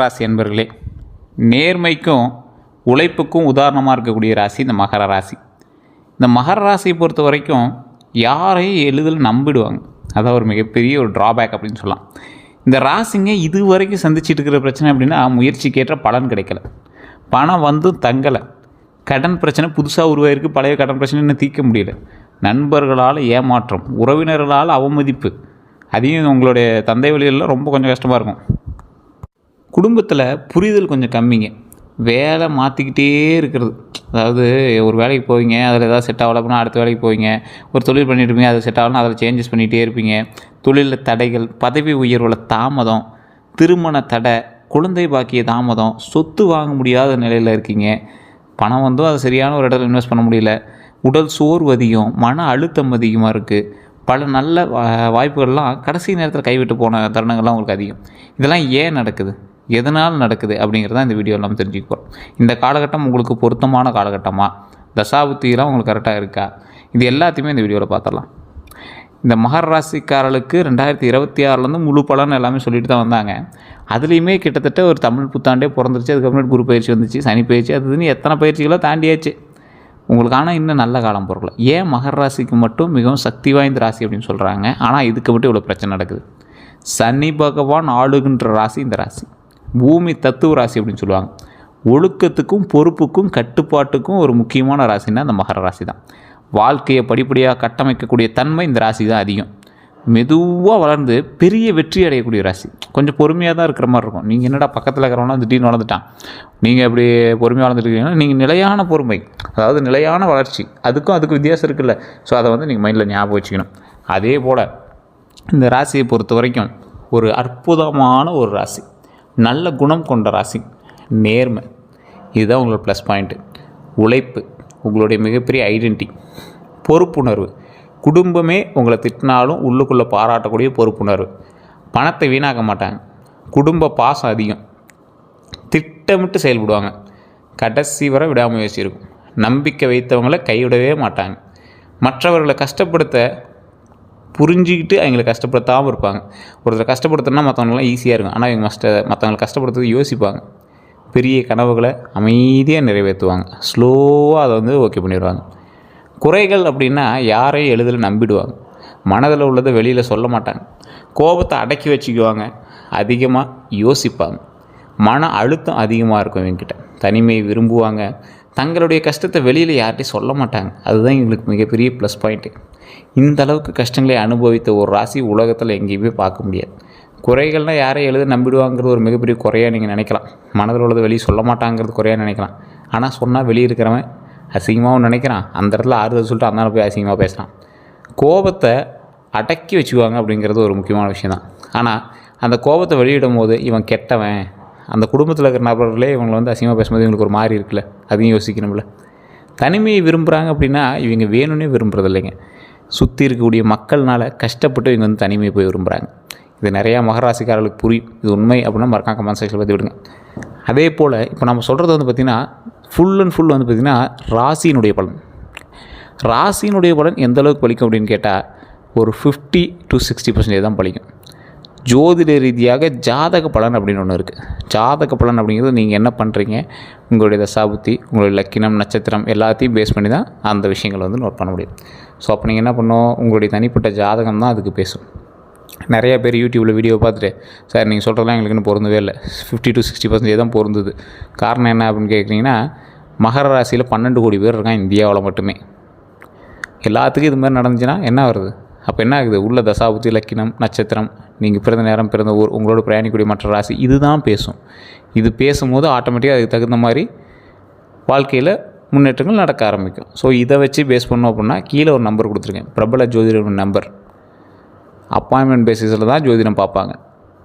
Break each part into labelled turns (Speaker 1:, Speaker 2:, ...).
Speaker 1: ராசி என்பர்களே, நேர்மைக்கும் உழைப்புக்கும் உதாரணமாக இருக்கக்கூடிய ராசி இந்த மகர ராசி. இந்த மகர ராசியை பொறுத்த வரைக்கும் யாரையும் எளிதில் நம்பிடுவாங்க. அதான் ஒரு மிகப்பெரிய ஒரு ட்ராபேக் அப்படின்னு சொல்லலாம். இந்த ராசிங்க இது வரைக்கும் சந்திச்சுட்டு இருக்கிற பிரச்சனை அப்படின்னா, முயற்சிக்கேற்ற பலன் கிடைக்கல, பணம் வந்தும் தங்கலை, கடன் பிரச்சனை புதுசாக உருவாயிருக்கு, பழைய கடன் பிரச்சனை இன்னும் தீர்க்க முடியல, நண்பர்களால் ஏமாற்றம், உறவினர்களால் அவமதிப்பு, அதையும் உங்களுடைய தந்தை வழிகளில் ரொம்ப கொஞ்சம் கஷ்டமாக இருக்கும். குடும்பத்தில் புரிதல் கொஞ்சம் கம்மிங்க, வேலை மாற்றிக்கிட்டே இருக்கிறது. அதாவது ஒரு வேலைக்கு போவீங்க, அதில் ஏதாவது செட் ஆகலை அப்படின்னா அடுத்த வேலைக்கு போவீங்க, ஒரு தொழில் பண்ணிட்டுருப்பீங்க, அது செட் ஆகலாம், அதில் சேஞ்சஸ் பண்ணிகிட்டே இருப்பீங்க. தொழிலில் தடைகள், பதவி உயர்வில் தாமதம், திருமண தடை, குழந்தை பாக்கிய தாமதம், சொத்து வாங்க முடியாத நிலையில் இருக்கீங்க, பணம் வந்தும் அதை சரியான ஒரு இடத்துல இன்வெஸ்ட் பண்ண முடியல, உடல் சோர்வு அதிகம், மன அழுத்தம் அதிகமாக இருக்குது, பல நல்ல வாய்ப்புகள்லாம் கடைசி நேரத்தில் கைவிட்டு போன தருணங்கள்லாம் உங்களுக்கு அதிகம். இதெல்லாம் ஏன் நடக்குது, எதனால் நடக்குது அப்படிங்கிறத இந்த வீடியோவில் நம்ம தெரிஞ்சுக்கிறோம். இந்த காலகட்டம் உங்களுக்கு பொருத்தமான காலகட்டமாக, தசாபுத்தியெல்லாம் உங்களுக்கு கரெக்டாக இருக்கா, இது எல்லாத்தையுமே இந்த வீடியோவில் பார்த்துடலாம். இந்த மகர ராசிக்காரர்களுக்கு 2026 முழு பலன் எல்லாமே சொல்லிட்டு தான் வந்தாங்க. அதுலேயுமே கிட்டத்தட்ட ஒரு தமிழ் புத்தாண்டே பிறந்துருச்சு. அதுக்கப்புறம் குரு பயிற்சி வந்துச்சு, சனி பயிற்சி, அதுன்னு எத்தனை பயிற்சிகளோ தாண்டியாச்சு உங்களுக்கு. ஆனால் இன்னும் நல்ல காலம் பொருள். ஏன் மகர ராசிக்கு மட்டும் மிகவும் சக்தி வாய்ந்த ராசி அப்படின்னு சொல்கிறாங்க, ஆனால் இதுக்கு மட்டும் இவ்வளோ பிரச்சனை நடக்குது? சனி பகவான் ஆளுகின்ற ராசி இந்த ராசி. பூமி தத்துவ ராசி அப்படின்னு சொல்லுவாங்க. ஒழுக்கத்துக்கும் பொறுப்புக்கும் கட்டுப்பாட்டுக்கும் ஒரு முக்கியமான ராசின்னா அந்த மகர ராசி தான். வாழ்க்கையை படிப்படியாக கட்டமைக்கக்கூடிய தன்மை இந்த ராசி தான் அதிகம். மெதுவாக வளர்ந்து பெரிய வெற்றி அடையக்கூடிய ராசி. கொஞ்சம் பொறுமையாக தான் இருக்கிற மாதிரி இருக்கும். நீங்கள் என்னடா பக்கத்தில் இருக்கிறவனா திடீர்னு வளர்ந்துட்டான், நீங்கள் எப்படி பொறுமையாக வளர்ந்துருக்கீங்கன்னா, நீங்கள் நிலையான பொறுமை, அதாவது நிலையான வளர்ச்சி, அதுக்கும் வித்தியாசம் இருக்குல்ல. ஸோ அதை நீங்கள் மைண்டில் ஞாபகம் வச்சுக்கணும். அதே போல் இந்த ராசியை பொறுத்த வரைக்கும் ஒரு அற்புதமான ஒரு ராசி, நல்ல குணம் கொண்ட ராசி, நேர்மை, இதுதான் உங்களோட ப்ளஸ் பாயிண்ட்டு. உழைப்பு உங்களுடைய மிகப்பெரிய ஐடென்டிட்டி. பொறுப்புணர்வு, குடும்பமே உங்களை திட்டினாலும் உள்ளுக்குள்ளே பாராட்டக்கூடிய பொறுப்புணர்வு. பணத்தை வீணாக்க மாட்டாங்க, குடும்ப பாசம் அதிகம், திட்டமிட்டு செயல்படுவாங்க, கடைசி வரை விடாமுயற்சி இருக்கும், நம்பிக்கை வைத்தவங்களை கைவிடவே மாட்டாங்க, மற்றவர்களை கஷ்டப்படுத்த புரிஞ்சிக்கிட்டு அவங்களை கஷ்டப்படுத்தாமல் இருப்பாங்க. ஒருத்தர் கஷ்டப்படுத்தினா மற்றவங்களாம் ஈஸியாக இருக்கும், ஆனால் இவங்க மற்றவங்களை கஷ்டப்படுத்துறது யோசிப்பாங்க. பெரிய கனவுகளை அமைதியாக நிறைவேற்றுவாங்க, ஸ்லோவாக அதை ஓகே பண்ணிடுவாங்க. குறைகள் அப்படின்னா யாரையும் எளிதில் நம்பிடுவாங்க, மனதில் உள்ளதை வெளியில் சொல்ல மாட்டாங்க, கோபத்தை அடக்கி வச்சுக்குவாங்க, அதிகமாக யோசிப்பாங்க, மன அழுத்தம் அதிகமாக இருக்கும் இவங்ககிட்ட, தனிமையை விரும்புவாங்க, தங்களுடைய கஷ்டத்தை வெளியில் யார்கிட்டையும் சொல்ல மாட்டாங்க. அதுதான் எங்களுக்கு மிகப்பெரிய ப்ளஸ் பாயிண்ட்டு. இந்த அளவுக்கு கஷ்டங்களை அனுபவித்த ஒரு ராசி உலகத்தில் எங்கேயுமே பார்க்க முடியாது. குறைகள்னால் யாரையும் எழுத நம்பிடுவாங்கிறது ஒரு மிகப்பெரிய குறையாக நீங்கள் நினைக்கலாம், மனதில் உள்ளதை வெளியே சொல்ல மாட்டாங்கிறது குறையாக நினைக்கலாம். ஆனால் சொன்னால் வெளியே இருக்கிறவன் அசிங்கமாகவும் நினைக்கிறான், அந்த இடத்துல ஆறுதல் சொல்லிட்டு அந்த போய் அசிங்கமாக பேசுகிறான். கோபத்தை அடக்கி வச்சுக்குவாங்க அப்படிங்கிறது ஒரு முக்கியமான விஷயம் தான். ஆனால் அந்த கோபத்தை வெளியிடும் போது இவன் கெட்டவன், அந்த குடும்பத்தில் இருக்கிற நபர்களே இவங்களை அசிங்கமாக பேசும்போது இவங்களுக்கு ஒரு மாதிரி இருக்குல்ல, அதையும் யோசிக்கணும்ல. தனிமையை விரும்புகிறாங்க அப்படின்னா இவங்க வேணும்னே விரும்புகிறது இல்லைங்க, சுற்றி இருக்கக்கூடிய மக்கள்னால் கஷ்டப்பட்டு இவங்க தனிமையை போய் விரும்புகிறாங்க. இது நிறையா மகராசிக்காரர்களுக்கு புரியும். இது உண்மை அப்படின்னா மறக்காம கமெண்ட் செக்ஷனில் பற்றி விடுங்க. அதே போல் இப்போ நம்ம சொல்கிறது பார்த்திங்கன்னா ஃபுல் அண்ட் ஃபுல் பார்த்திங்கன்னா ராசியினுடைய பலன். ராசியினுடைய பலன் எந்த அளவுக்கு பலிக்கும் அப்படின்னு கேட்டால் ஒரு 50 to 60% தான் பலிக்கும். ஜோதிட ரீதியாக ஜாதக பலன் அப்படின்னு ஒன்று இருக்குது. ஜாதக பலன் அப்படிங்கிறது நீங்கள் என்ன பண்ணுறீங்க, உங்களுடைய தசாபுத்தி, உங்களுடைய லக்கினம், நட்சத்திரம் எல்லாத்தையும் பேஸ் பண்ணி தான் அந்த விஷயங்களை நோட் பண்ண முடியும். ஸோ அப்போ நீங்கள் என்ன பண்ணணும், உங்களுடைய தனிப்பட்ட ஜாதகம் தான் அதுக்கு பேசும். நிறையா பேர் யூடியூப்பில் வீடியோ பார்த்துட்டு, சார் நீங்கள் சொல்கிறதெல்லாம் எங்களுக்கு இன்னும் பொருந்தவே இல்லை, 50 to 60% தான் பொருந்துது. காரணம் என்ன அப்படின்னு கேட்குறீங்கன்னா, மகர ராசியில் 12 கோடி பேர் இருக்கான் இந்தியாவில் மட்டுமே. எல்லாத்துக்கும் இது மாதிரி நடந்துச்சுன்னா என்ன வருது, அப்போ என்ன ஆகுது, உள்ள தசாபுத்தி, லக்கினம், நட்சத்திரம், நீங்கள் பிறந்த நேரம், பிறந்த ஊர், உங்களோட பிரயாணிக்கூடிய மற்ற ராசி, இதுதான் பேசும். இது பேசும்போது ஆட்டோமேட்டிக்காக அதுக்கு தகுந்த மாதிரி வாழ்க்கையில் முன்னேற்றங்கள் நடக்க ஆரம்பிக்கும். ஸோ இதை வச்சு பேஸ் பண்ணோம் அப்படின்னா கீழே ஒரு நம்பர் கொடுத்துருக்கேன், பிரபல ஜோதிடர் நம்பர். அப்பாயின்மெண்ட் பேசிஸில் தான் ஜோதிடம் பார்ப்பாங்க.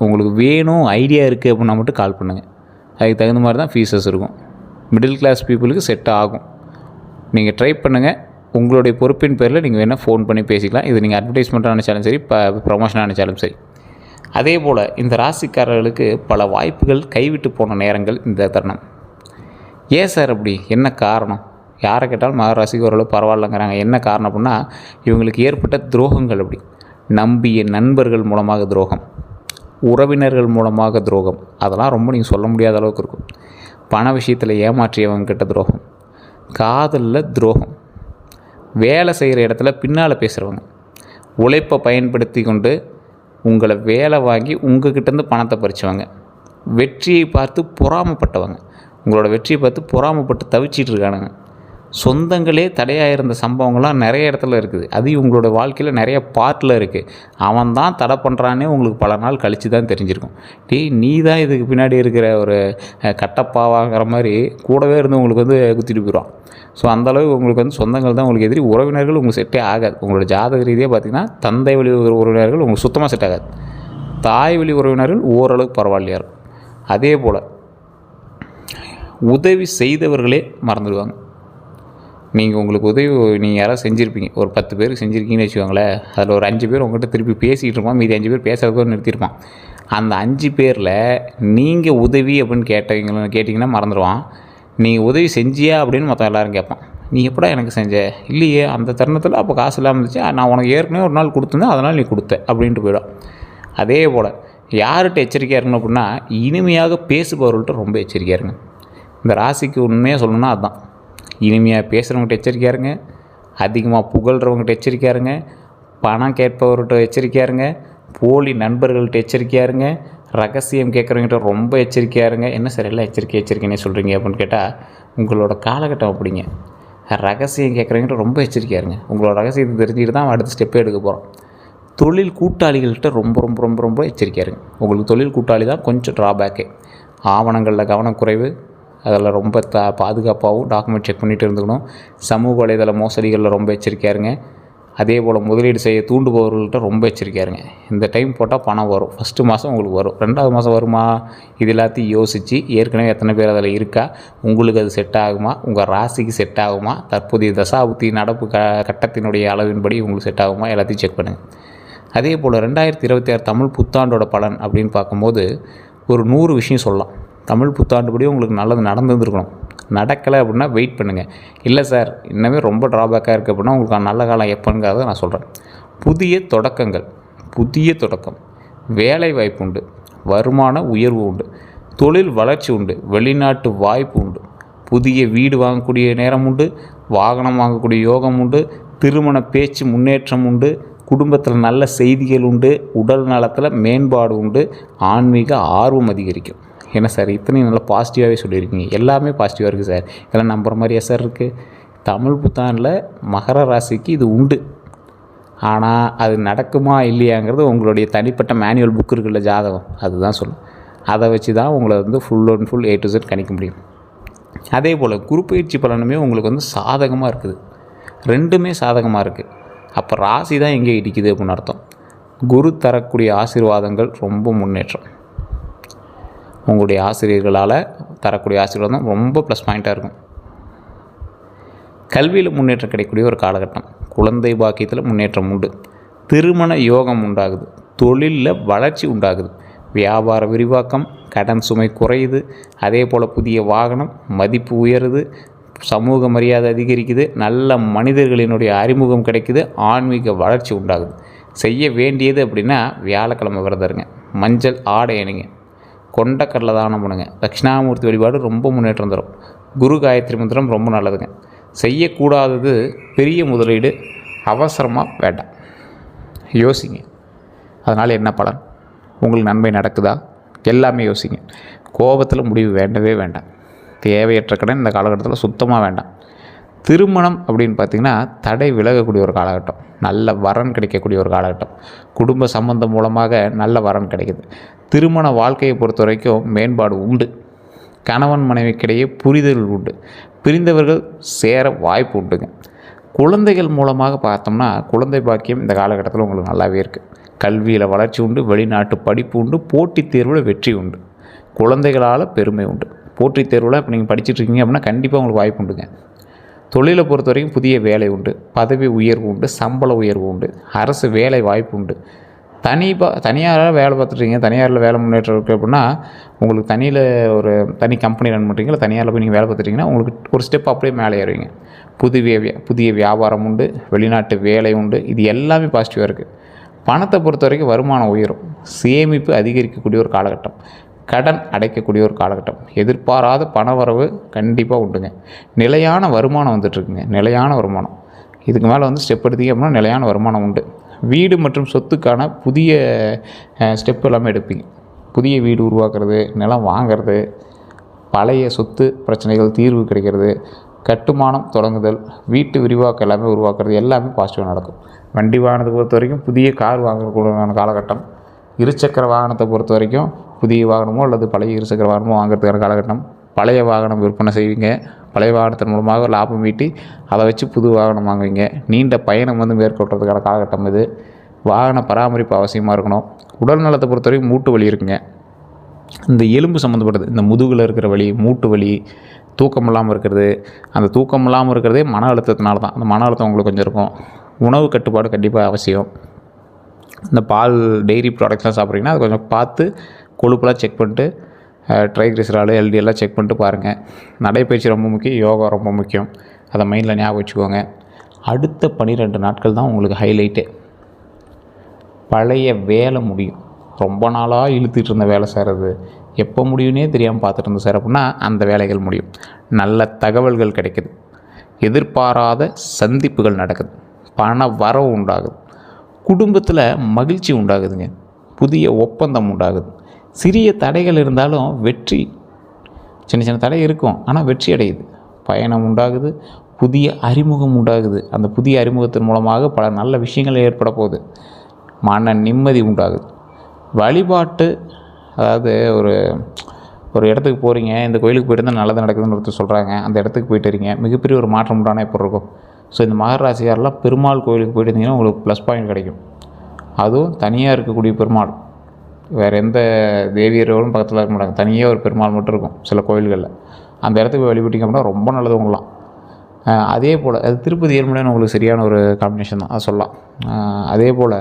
Speaker 1: உங்களுக்கு வேணும், ஐடியா இருக்குது அப்படின்னா மட்டும் கால் பண்ணுங்கள். அதுக்கு தகுந்த மாதிரி தான் ஃபீஸஸ் இருக்கும். மிடில் கிளாஸ் பீப்புளுக்கு செட் ஆகும். நீங்கள் ட்ரை பண்ணுங்கள். உங்களுடைய பொறுப்பின் பேரில் நீங்கள் வேணால் ஃபோன் பண்ணி பேசிக்கலாம். இது நீங்கள் அட்வர்டைஸ்மெண்ட்டாக நினச்சாலும் சரி, ப்ரொமோஷனாக நினச்சாலும் சரி. அதே போல் இந்த ராசிக்காரர்களுக்கு பல வாய்ப்புகள் கைவிட்டு போன நேரங்கள் இந்த தருணம். ஏன் சார் அப்படி, என்ன காரணம்? யாரை கேட்டாலும் மகர ராசிக்கு ஓரளவு பரவாயில்லைங்கிறாங்க. என்ன காரணம் அப்படின்னா இவங்களுக்கு ஏற்பட்ட துரோகங்கள். அப்படி நம்பிய நண்பர்கள் மூலமாக துரோகம், உறவினர்கள் மூலமாக துரோகம், அதெல்லாம் ரொம்ப நீங்கள் சொல்ல முடியாத அளவுக்கு இருக்கும். பண விஷயத்தில் ஏமாற்றியவங்கக்கிட்ட துரோகம், காதலில் துரோகம், வேலை செய்கிற இடத்துல பின்னால் பேசுகிறவங்க, உழைப்பை பயன்படுத்தி கொண்டு உங்களை வேலை வாங்கி உங்கள்கிட்டேருந்து பணத்தை பறிச்சவங்க, வெற்றியை பார்த்து பொறாமப்பட்டவங்க, உங்களோட வெற்றியை பார்த்து பொறாமப்பட்டு தவிச்சிட்டு இருக்கானுங்க. சொந்தங்களே தடையாக இருந்த சம்பவங்கள்லாம் நிறைய இடத்துல இருக்குது. அது உங்களோட வாழ்க்கையில் நிறைய பார்ட்டில் இருக்குது. அவன் தான் தடை பண்ணுறானே உங்களுக்கு பல நாள் கழித்து தான் தெரிஞ்சிருக்கும். நீ தான் இதுக்கு பின்னாடி இருக்கிற ஒரு கட்டப்பாவாங்கிற மாதிரி கூடவே இருந்து உங்களுக்கு குத்திட்டு போயிடுவான். ஸோ அந்தளவுக்கு உங்களுக்கு சொந்தங்கள் தான் உங்களுக்கு எதிரி. உறவினர்கள் உங்களுக்கு செட்டே ஆகாது. உங்களோட ஜாதக ரீதியாக பார்த்திங்கன்னா தந்தை வழி உறவினர்கள் உங்களுக்கு சுத்தமாக செட் ஆகாது. தாய் வழி உறவினர்கள் ஓரளவுக்கு பரவாயில்லையா இருக்கும். அதே போல் உதவி செய்தவர்களே மறந்துடுவாங்க. நீங்கள் உங்களுக்கு உதவி நீங்கள் யாராவது செஞ்சுருப்பீங்க, ஒரு 10 பேருக்கு செஞ்சுருக்கீங்கன்னு வச்சுக்கோங்களேன். அதில் ஒரு 5 பேர் உங்கள்கிட்ட திருப்பி பேசிகிட்டு இருப்பான், மீதி 5 பேர் பேசுகிறதோ நிறுத்தியிருப்பான். அந்த 5 பேரில் நீங்கள் உதவி அப்படின்னு கேட்டிங்கன்னா மறந்துடுவான். நீங்கள் உதவி செஞ்சியா அப்படின்னு மொத்தம் எல்லோரும் கேட்பான். நீ எப்படா எனக்கு செஞ்ச? இல்லையே, அந்த தருணத்தில் அப்போ காசு இல்லாமல் இருந்துச்சு, நான் உனக்கு ஏற்கனவே ஒரு நாள் கொடுத்துருந்தேன், அதனால் நீ கொடுத்த அப்படின்ட்டு போயிடும். அதே போல் யார்கிட்ட எச்சரிக்கையாக இருக்கணும் அப்படின்னா, இனிமையாக பேசுபவர்கள்ட்ட ரொம்ப எச்சரிக்கையாக இருங்க. இந்த ராசிக்கு உண்மையாக சொல்லணும்னா அதுதான். இனிமையாக பேசுகிறவங்ககிட்ட எச்சரிக்கையாக இருங்க, அதிகமாக புகழ்கிறவங்ககிட்ட எச்சரிக்கையாக இருங்க, பணம் கேட்பவர்கிட்ட எச்சரிக்கையாக இருங்க, போலி நண்பர்கள்ட்ட எச்சரிக்கையாக இருங்க, ரகசியம் கேட்குறவங்ககிட்ட ரொம்ப எச்சரிக்கையாக இருங்க. என்ன சார் எல்லாம் எச்சரிக்கைன்னே சொல்கிறீங்க அப்படின்னு கேட்டால், உங்களோட காலகட்டம் அப்படிங்க. ரகசியம் கேட்குறவங்ககிட்ட ரொம்ப எச்சரிக்கையாக இருங்க. உங்களோட ரகசியத்தை தெரிஞ்சுக்கிட்டு தான் அடுத்த ஸ்டெப்பே எடுக்க போகிறோம். தொழில் கூட்டாளிகள்கிட்ட ரொம்ப ரொம்ப ரொம்ப ரொம்ப எச்சரிக்கையாக இருங்க. உங்களுக்கு தொழில் கூட்டாளி தான் கொஞ்சம் ட்ராபேக்கு. ஆவணங்களில் கவனக்குறைவு, அதில் ரொம்ப பாதுகாப்பாகவும் டாக்குமெண்ட் செக் பண்ணிகிட்டு இருந்துக்கணும். சமூக வலைதள மோசடிகளில் ரொம்ப எச்சரிக்கையாக இருங்க. அதே போல் முதலீடு செய்ய தூண்டுபவர்கள்ட்ட ரொம்ப எச்சரிக்கையாக இருங்க. இந்த டைம் போட்டால் பணம் வரும். ஃபஸ்ட்டு மாதம் உங்களுக்கு வரும், 2வது மாதம் வருமா, இது எல்லாத்தையும் யோசித்து ஏற்கனவே எத்தனை பேர் அதில் இருக்கா, உங்களுக்கு அது செட் ஆகுமா, உங்கள் ராசிக்கு செட் ஆகுமா, தற்போதைய தசாபுத்தி நடப்பு கட்டத்தினுடைய அளவின்படி உங்களுக்கு செட் ஆகுமா, எல்லாத்தையும் செக் பண்ணுங்கள். அதே போல் 2026 தமிழ் புத்தாண்டோட பலன் அப்படின்னு பார்க்கும்போது ஒரு 100 விஷயம் சொல்லலாம். தமிழ் புத்தாண்டுபடி உங்களுக்கு நல்லது நடந்துருந்துருக்கணும். நடக்கலை அப்படின்னா வெயிட் பண்ணுங்கள். இல்லை சார் இன்னமே ரொம்ப ட்ராபேக்காக இருக்குது அப்படின்னா உங்களுக்கு நல்ல காலம் எப்போங்கிறத நான் சொல்கிறேன். புதிய தொடக்கம், வேலை வாய்ப்பு உண்டு, வருமான உயர்வு உண்டு, தொழில் வளர்ச்சி உண்டு, வெளிநாட்டு வாய்ப்பு உண்டு, புதிய வீடு வாங்கக்கூடிய நேரம் உண்டு, வாகனம் வாங்கக்கூடிய யோகம் உண்டு, திருமண பேச்சு முன்னேற்றம் உண்டு, குடும்பத்தில் நல்ல செய்திகள் உண்டு, உடல் நலத்தில் மேம்பாடு உண்டு, ஆன்மீக ஆர்வம் அதிகரிக்கும். என்ன சார் இத்தனையும் நல்லா பாசிட்டிவாகவே சொல்லியிருக்கீங்க, எல்லாமே பாசிட்டிவாக இருக்குது சார், இதெல்லாம் நம்புகிற மாதிரியா சார் இருக்குது? தமிழ் புத்தாண்டில் மகர ராசிக்கு இது உண்டு. ஆனால் அது நடக்குமா இல்லையாங்கிறது உங்களுடைய தனிப்பட்ட மேனுவல் புக் இருக்குல்ல, ஜாதகம், அதுதான் சொல்லும். அதை வச்சு தான் உங்களை full and full A to Z கணிக்க முடியும். அதே போல் குரு பயிற்சி பலனுமே உங்களுக்கு சாதகமாக இருக்குது. 2மே சாதகமாக இருக்குது. அப்போ ராசி தான் எங்கே இடிக்குது அப்படின்னு அர்த்தம். குரு தரக்கூடிய ஆசீர்வாதங்கள் ரொம்ப முன்னேற்றம். உங்களுடைய ஆசிரியர்களால் தரக்கூடிய ஆசீர்வாதம் ரொம்ப ப்ளஸ் பாயிண்ட்டாக இருக்கும். கல்வியில் முன்னேற்றம் கிடைக்கக்கூடிய ஒரு காலகட்டம். குழந்தை பாக்கியத்தில் முன்னேற்றம் உண்டு. திருமண யோகம் உண்டாகுது. தொழிலில் வளர்ச்சி உண்டாகுது. வியாபார விரிவாக்கம், கடன் சுமை குறையுது. அதே போல் புதிய வாகனம், மதிப்பு உயருது, சமூக மரியாதை அதிகரிக்குது, நல்ல மனிதர்களினுடைய அறிமுகம் கிடைக்குது, ஆன்மீக வளர்ச்சி உண்டாகுது. செய்ய வேண்டியது அப்படின்னா வியாழக்கிழமை விரதம் இருங்க, மஞ்சள் ஆடை அணிங்க, கொண்டக்கடலை தானம் பண்ணுங்க, தட்சிணாமூர்த்தி வழிபாடு ரொம்ப முன்னேற்றம் தரும், குரு காயத்ரி மந்திரம் ரொம்ப நல்லதுங்க. செய்யக்கூடாதது பெரிய முதலீடு, அவசரமாக வேண்டாம், யோசிங்க. அதனால் என்ன பலன், உங்களுக்கு நன்மை நடக்குதா, எல்லாமே யோசிங்க. கோபத்தில் முடிவு வேண்டவே வேண்டாம். தேவையற்ற கடன் இந்த காலகட்டத்தில் சுத்தமாக வேண்டாம். திருமணம் அப்படின்னு பார்த்திங்கன்னா தடை விலகக்கூடிய ஒரு காலகட்டம், நல்ல வரன் கிடைக்கக்கூடிய ஒரு காலகட்டம். குடும்ப சம்பந்தம் மூலமாக நல்ல வரன் கிடைக்குது. திருமண வாழ்க்கையை பொறுத்த வரைக்கும் மேம்பாடு உண்டு. கணவன் மனைவிக்கிடையே புரிதல் உண்டு. பிரிந்தவர்கள் சேர வாய்ப்பு உண்டுங்க. குழந்தைகள் மூலமாக பார்த்தோம்னா குழந்தை பாக்கியம் இந்த காலகட்டத்தில் உங்களுக்கு நல்லாவே இருக்குது. கல்வியில் வளர்ச்சி உண்டு, வெளிநாட்டு படிப்பு உண்டு, போட்டித் தேர்வில் வெற்றி உண்டு, குழந்தைகளால் பெருமை உண்டு. போட்டித் தேர்வில் இப்போ நீங்கள் படிச்சுட்ருக்கீங்க அப்படின்னா கண்டிப்பாக உங்களுக்கு வாய்ப்பு உண்டுங்க. தொழிலை பொறுத்த வரைக்கும் புதிய வேலை உண்டு, பதவி உயர்வு உண்டு, சம்பள உயர்வு உண்டு, அரசு வேலை வாய்ப்பு உண்டு. தனியாராக வேலை பார்த்துட்ருக்கீங்க, தனியாரில் வேலை முன்னேற்றம் இருக்குது அப்படின்னா உங்களுக்கு ஒரு தனி கம்பெனி ரன் பண்ணுறீங்களா, தனியாரில் போய் நீங்கள் வேலை பார்த்துட்டிங்கன்னா உங்களுக்கு ஒரு ஸ்டெப் அப்படியே மேலே ஏறுவீங்க. புதிய வியாபாரம் உண்டு, வெளிநாட்டு வேலை உண்டு, இது எல்லாமே பாசிட்டிவாக இருக்குது. பணத்தை பொறுத்த வரைக்கும் வருமானம் உயரும், சேமிப்பு அதிகரிக்கக்கூடிய ஒரு காலகட்டம், கடன் அடைக்கக்கூடிய ஒரு காலகட்டம், எதிர்பாராத பணவரவு கண்டிப்பாக உண்டுங்க. நிலையான வருமானம் வந்துட்டுருக்குங்க, நிலையான வருமானம். இதுக்கு மேலே வந்து ஸ்டெப் எடுத்தீங்க அப்படின்னா நிலையான வருமானம் உண்டு. வீடு மற்றும் சொத்துக்கான புதிய ஸ்டெப் எல்லாமே எடுப்பீங்க. புதிய வீடு உருவாக்குறது, நிலம் வாங்கிறது, பழைய சொத்து பிரச்சனைகள் தீர்வு கிடைக்கிறது, கட்டுமானம் தொடங்குதல், வீட்டு விரிவாக்கம் எல்லாமே உருவாக்குறது எல்லாமே பாசிட்டிவாக நடக்கும். வண்டி வாகனத்தை பொறுத்த வரைக்கும் புதிய கார் வாங்கக்கூடிய காலகட்டம். இருசக்கர வாகனத்தை பொறுத்த வரைக்கும் புதிய வாகனமோ அல்லது பழைய இருசக்கர வாகனமோ வாங்குறதுக்கான காலகட்டம். பழைய வாகனம் விற்பனை செய்வீங்க, பழைய வாகனத்தின் மூலமாக லாபம் ஈட்டி அதை வச்சு புது வாகனம் வாங்குவீங்க. நீண்ட பயணம் வந்து மேற்கொள்கிறதுக்கான காலகட்டம் இது. வாகன பராமரிப்பு அவசியமாக இருக்கணும். உடல் நலத்தை பொறுத்த வரைக்கும் மூட்டு வலி இருக்குங்க. இந்த எலும்பு சம்மந்தப்பட்டது, இந்த முதுகில் இருக்கிற வலி, மூட்டு வலி, தூக்கம் இல்லாமல் இருக்கிறது. அந்த தூக்கம் இல்லாமல் இருக்கிறதே மன அழுத்தத்தினால தான். அந்த மன அழுத்தம் உங்களுக்கு கொஞ்சம் இருக்கும். உணவு கட்டுப்பாடு கண்டிப்பாக அவசியம். இந்த பால் டெய்ரி ப்ராடக்ட்ஸ்லாம் சாப்பிட்றீங்கன்னா அது கொஞ்சம் பார்த்து கொழுப்பெலாம் செக் பண்ணிட்டு, ட்ரைக்ளிசரால் எல்டிஎல்லாம் செக் பண்ணிட்டு பாருங்கள். நடைப்பயிற்சி ரொம்ப முக்கியம், யோகா ரொம்ப முக்கியம். அதை மைண்டில் ஞாபகம் வச்சுக்கோங்க. அடுத்த 12 நாட்கள் தான் உங்களுக்கு ஹைலைட்டே. பழைய வேலை முடியும். ரொம்ப நாளாக இழுத்துட்டு இருந்த வேலை செய்கிறது, எப்போ முடியும்னே தெரியாமல் பார்த்துட்டு இருந்த சார் அப்படின்னா அந்த வேலைகள் முடியும். நல்ல தகவல்கள் கிடைக்குது, எதிர்பாராத சந்திப்புகள் நடக்குது, பண வரவு உண்டாகுது, குடும்பத்தில் மகிழ்ச்சி உண்டாகுதுங்க, புதிய ஒப்பந்தம் உண்டாகுது. சிறிய தடைகள் இருந்தாலும் வெற்றி, சின்ன சின்ன தடை இருக்கும் ஆனால் வெற்றி அடையுது. பயணம் உண்டாகுது, புதிய அறிமுகம் உண்டாகுது. அந்த புதிய அறிமுகத்தின் மூலமாக பல நல்ல விஷயங்கள் ஏற்பட போகுது. மன நிம்மதி உண்டாகுது. வழிபாட்டு, அதாவது ஒரு இடத்துக்கு போகிறீங்க, இந்த கோயிலுக்கு போயிட்டு தான் நல்லது நடக்குதுன்னு ஒருத்தர் சொல்கிறாங்க, அந்த இடத்துக்கு போயிட்டு வரீங்க, மிகப்பெரிய ஒரு மாற்றம் உண்டான எப்படி இருக்கும். ஸோ இந்த மகர ராசிக்காரெலாம் பெருமாள் கோயிலுக்கு போயிட்டு இருந்தீங்கன்னா உங்களுக்கு ப்ளஸ் பாயிண்ட் கிடைக்கும். அதுவும் தனியாக இருக்கக்கூடிய பெருமாள், வேறு எந்த தேவியர்களும் பக்கத்தில் இருக்க மாட்டாங்க, தனியாக ஒரு பெருமாள் மட்டும் இருக்கும் சில கோயில்களில். அந்த இடத்துக்கு போய் வழிபட்டிங்க அப்படின்னா ரொம்ப நல்லது உங்களாம். அதே போல் அது திருப்பதி ஏழுமலைன்னு உங்களுக்கு சரியான ஒரு காம்பினேஷன் தான், அதை சொல்லலாம். அதே போல்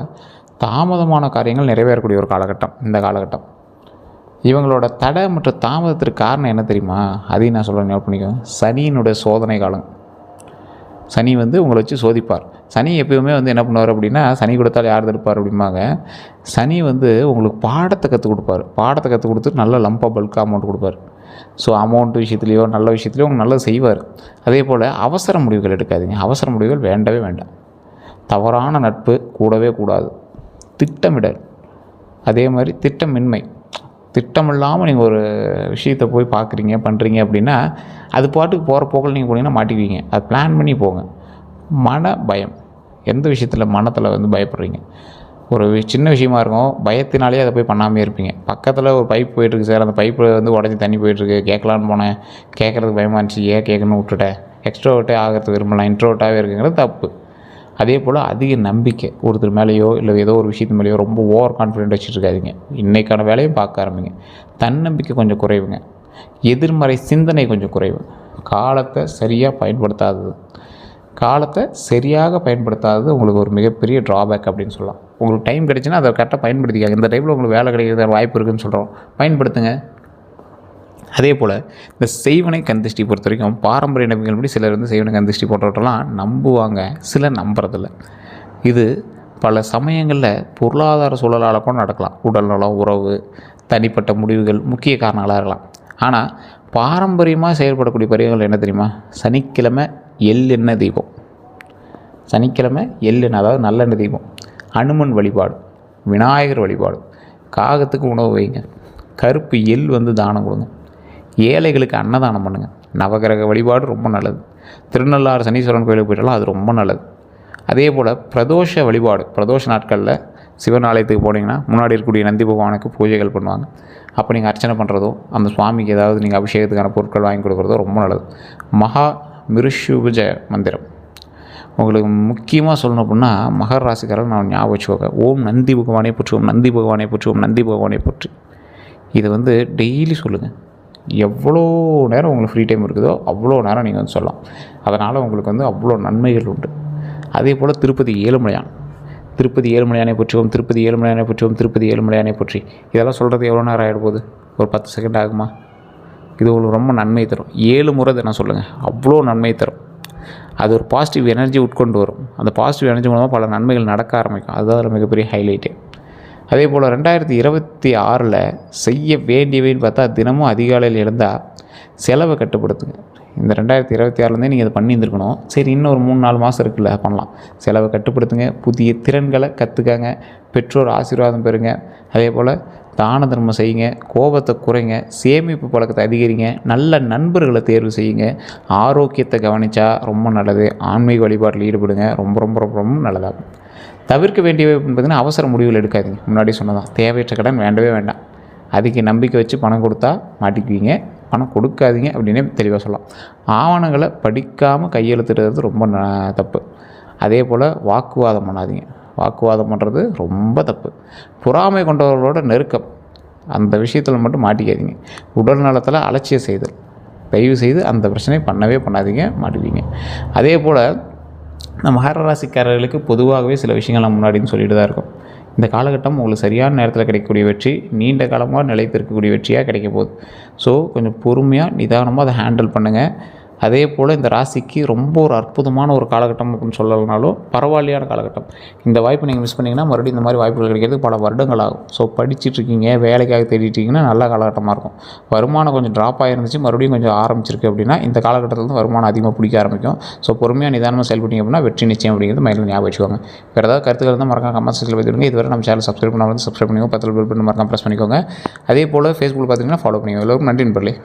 Speaker 1: தாமதமான காரியங்கள் நிறைவேறக்கூடிய ஒரு காலகட்டம் இந்த காலகட்டம். இவங்களோட தடை மற்றும் தாமதத்திற்கு காரணம் என்ன தெரியுமா? அதையும் நான் சொல்ல நோட் பண்ணிக்கோங்க. சனியினுடைய சோதனை காலம். சனி வந்து உங்களை வச்சு சோதிப்பார். சனி எப்பயுமே வந்து என்ன பண்ணுவார் அப்படின்னா, சனி கொடுத்தால் யார் தடுப்பார் அப்படிம்பாங்க. சனி வந்து உங்களுக்கு பாடத்தை கற்றுக் கொடுப்பார். பாடத்தை கற்றுக் கொடுத்து நல்ல லம்பாக பல்காக அமௌண்ட் கொடுப்பார். ஸோ அமௌண்ட் விஷயத்துலையோ நல்ல விஷயத்துலையோ உங்களுக்கு நல்லது செய்வார். அதே போல் அவசர முடிவுகள் எடுக்காதீங்க. அவசர முடிவுகள் வேண்டவே வேண்டாம். தவறான நட்பு கூடவே கூடாது. திட்டமிடல், அதே மாதிரி திட்டமின்மை. திட்டம் இல்லாமல் நீங்கள் ஒரு விஷயத்தை போய் பார்க்குறீங்க பண்ணுறீங்க அப்படின்னா அது பாட்டுக்கு போகிற போக்கில் நீங்கள் போனீங்கன்னா மாட்டிக்குவீங்க. அது பிளான் பண்ணி போங்க. மன பயம், எந்த விஷயத்தில் மனத்தில் வந்து பயப்படுறீங்க, ஒரு சின்ன விஷயமா இருக்கும், பயத்தினாலே அதை போய் பண்ணாமே இருப்பீங்க. பக்கத்தில் ஒரு பைப் போயிட்டுருக்கு சார், அந்த பைப்பில் வந்து உடஞ்சி தண்ணி போயிட்டுருக்கு, கேட்கலான்னு போனேன், கேட்குறதுக்கு பயமாக இருந்துச்சு, ஏன் கேட்கணும்னு விட்டுட்டேன். எக்ஸ்ட்ரோவர்ட்டே ஆகிறது விரும்பலாம், இன்ட்ரோவர்ட்டாகவே இருக்குங்கிறது தப்பு. அதே போல் அதிக நம்பிக்கை ஒருத்தர் மேலேயோ இல்லை ஏதோ ஒரு விஷயத்து மேலேயோ ரொம்ப ஓவர் கான்ஃபிடென்ட் வச்சுட்டு இருக்காதிங்க. இன்றைக்கான வேலையும் பார்க்க ஆரம்பிங்க. தன்னம்பிக்கை கொஞ்சம் குறைவுங்க. எதிர்மறை சிந்தனை கொஞ்சம் குறைவு. காலத்தை சரியாக பயன்படுத்தாதது, காலத்தை சரியாக பயன்படுத்தாதது உங்களுக்கு ஒரு மிகப்பெரிய ட்ராபேக் அப்படின்னு சொல்லலாம். உங்களுக்கு டைம் கிடைச்சுன்னா அதை கரெக்டாக பயன்படுத்திக்காங்க. இந்த டைமில் உங்களுக்கு வேலை கிடைக்கிற வாய்ப்பு இருக்குதுன்னு சொல்கிறோம், பயன்படுத்துங்க. அதே போல் இந்த செய்வனை கந்திஷ்டி பொறுத்த வரைக்கும் பாரம்பரிய நம்பிக்கைகள் படி சிலர் வந்து செய்வனை கந்திஷ்டி போட்டவற்றெல்லாம் நம்புவாங்க, சிலர் நம்புறதில்ல. இது பல சமயங்களில் பொருளாதார சூழலால் கூட நடக்கலாம். உடல்நலம், உறவு, தனிப்பட்ட முடிவுகள் முக்கிய காரணங்களாக இருக்கலாம். ஆனால் பாரம்பரியமாக செயல்படக்கூடிய பரிகாரங்கள் என்ன தெரியுமா? சனிக்கிழமை எள்ளெண்ணெய் தீபம், சனிக்கிழமை எள்ளெண்ணெய், அதாவது நல்லெண்ணெய் தீபம், அனுமன் வழிபாடு, விநாயகர் வழிபாடு, காகத்துக்கு உணவு வைங்க, கருப்பு எள் வந்து தானம் கொடுங்க, ஏழைகளுக்கு அன்னதானம் பண்ணுங்கள், நவகிரக வழிபாடு ரொம்ப நல்லது. திருநள்ளாறு சனீஸ்வரன் கோயிலுக்கு போயிட்டாலும் அது ரொம்ப நல்லது. அதே போல் பிரதோஷ வழிபாடு, பிரதோஷ நாட்களில் சிவன் ஆலயத்துக்கு போனீங்கன்னா முன்னாடி இருக்கக்கூடிய நந்தி பகவானுக்கு பூஜைகள் பண்ணுவாங்க. அப்போ நீங்கள் அர்ச்சனை பண்ணுறதோ, அந்த சுவாமிக்கு ஏதாவது நீங்கள் அபிஷேகத்துக்கான பொருட்கள் வாங்கி கொடுக்குறதோ ரொம்ப நல்லது. மகா மிருஷுபஜ மந்திரம் உங்களுக்கு முக்கியமாக சொல்லணும் அப்படின்னா, மகர ராசிக்காரர்கள் நான் ஞாபகம் வச்சுக்கோங்க. ஓம் நந்தி பகவானே போற்றி, ஓம் நந்தி பகவானே போற்றி, ஓம் நந்தி பகவானே போற்றி. இதை வந்து டெய்லி சொல்லுங்கள். எவ்வளோ நேரம் உங்களுக்கு ஃப்ரீ டைம் இருக்குதோ அவ்வளோ நேரம் நீங்கள் வந்து சொல்லலாம். அதனால் உங்களுக்கு வந்து அவ்வளோ நன்மைகள் உண்டு. அதே போல் திருப்பதி ஏழுமலையான், திருப்பதி ஏழுமலையானை போற்றுவோம், திருப்பதி ஏழுமலையானை போற்றுவோம், திருப்பதி ஏழுமலையானை போற்றி. இதெல்லாம் சொல்கிறது எவ்வளோ நேரம் ஆகிட போகுது? ஒரு 10 செகண்ட் ஆகுமா? இது உங்களுக்கு ரொம்ப நன்மை தரும். 7 முறை தினம் சொல்லுங்கள், அவ்வளோ நன்மை தரும். அது ஒரு பாசிட்டிவ் எனர்ஜி உட்கொண்டு வரும். அந்த பாசிட்டிவ் எனர்ஜி மூலமாக பல நன்மைகள் நடக்க ஆரம்பிக்கும். அதுதான் மிகப்பெரிய ஹைலைட்டே. அதே போல் 2026 செய்ய வேண்டியவைன்னு பார்த்தா தினமும் அதிகாலையில் எழுந்தால் செலவை கட்டுப்படுத்துங்க. இந்த 2026 நீங்கள் இதை பண்ணியிருந்துருக்கணும். சரி, இன்னும் ஒரு 3-4 மாதம் இருக்குல்ல, பண்ணலாம். செலவை கட்டுப்படுத்துங்க, புதிய திறன்களை கற்றுக்காங்க, பெற்றோர் ஆசீர்வாதம் பெறுங்க. அதே போல் தான தர்மம் செய்யுங்க, கோபத்தை குறைங்க, சேமிப்பு பழக்கத்தை அதிகரிங்க, நல்ல நண்பர்களை தேர்வு செய்யுங்க, ஆரோக்கியத்தை கவனித்தா ரொம்ப நல்லது. ஆன்மீக வழிபாட்டில் ஈடுபடுங்க, ரொம்ப ரொம்ப ரொம்ப ரொம்ப நல்லதாகும். தவிர்க்க வேண்டியவை பார்த்திங்கன்னா, அவசர முடிவுகள் எடுக்காதீங்க. முன்னாடி சொன்னதான், தேவையற்ற கடன் வேண்டவே வேண்டாம். அதுக்கு நம்பிக்கை வச்சு பணம் கொடுத்தா மாட்டிக்குவீங்க. பணம் கொடுக்காதீங்க அப்படின்னே தெளிவாக சொல்லலாம். ஆவணங்களை படிக்காமல் கையெழுத்திடுறது ரொம்ப தப்பு. அதே போல் வாக்குவாதம் பண்ணாதீங்க. வாக்குவாதம் பண்ணுறது ரொம்ப தப்பு. பொறாமை கொண்டவர்களோட நெருக்கம், அந்த விஷயத்தில் மட்டும் மாட்டிக்காதீங்க. உடல் நலத்தில் அலட்சியம் செய்தல், தயவு செய்து அந்த பிரச்சனை பண்ணவே பண்ணாதீங்க, மாட்டுவீங்க. அதே போல் இந்த மகர ராசிக்காரர்களுக்கு பொதுவாகவே சில விஷயங்கள் நம்ம முன்னாடின்னு சொல்லிட்டு தான் இருக்கும். இந்த காலகட்டம் உங்களுக்கு சரியான நேரத்தில் கிடைக்கக்கூடிய வெற்றி நீண்ட காலமாக நிலைத்திருக்கக்கூடிய வெற்றியாக கிடைக்க போகுது. ஸோ கொஞ்சம் பொறுமையாக நிதானமாக அதை ஹேண்டில் பண்ணுங்கள். அதே போல் இந்த ராசிக்கு ரொம்ப ஒரு அற்புதமான ஒரு காலகட்டம் அப்படின்னு சொல்லலைனாலும் பரவாயில்லையான காலகட்டம். இந்த வாய்ப்பு நீங்கள் மிஸ் பண்ணிங்கன்னா மறுபடியும் இந்த மாதிரி வாய்ப்புகள் கிடைக்கிறதுக்கு பல வருடங்கள் ஆகும். ஸோ படிச்சுட்ருக்கீங்க, வேலைக்காக தேடிட்டிங்கன்னா நல்ல காலகட்டமாக இருக்கும். வருமானம் கொஞ்சம் ட்ராப் ஆகிருந்துச்சு, மறுபடியும் கொஞ்சம் ஆரம்பிச்சிருக்கு அப்படின்னா இந்த காலகட்டத்தில் வந்து வருமானம் அதிகமாக பிடிக்க ஆரம்பிக்கும். ஸோ பொறுமையாக நிதானமாக செயல்பட்டீங்க அப்படின்னா வெற்றி நிச்சயம் அப்படிங்கிறது மைண்டில் ஞாபகம் வச்சுக்கோங்க. வேறு ஏதாவது கருத்துக்கள் இருந்தால் மறக்காம கமெண்ட் செக்ஷனில் பதிவிடுங்க. இதுவரை நம்ம சேனல் சப்ஸ்கிரைப் பண்ணாமல் சப்ஸ்கிரைப் பண்ணிக்கோங்க, பக்கத்தில் பெல் பட்டன் மறக்காம ப்ரெஸ் பண்ணிக்கோங்க. அதே போல் ஃபேஸ்புக்கில் பார்த்தீங்கன்னா ஃபாலோ பண்ணிக்கோங்க. எல்லோருக்கும் நன்றி நண்பர்களே.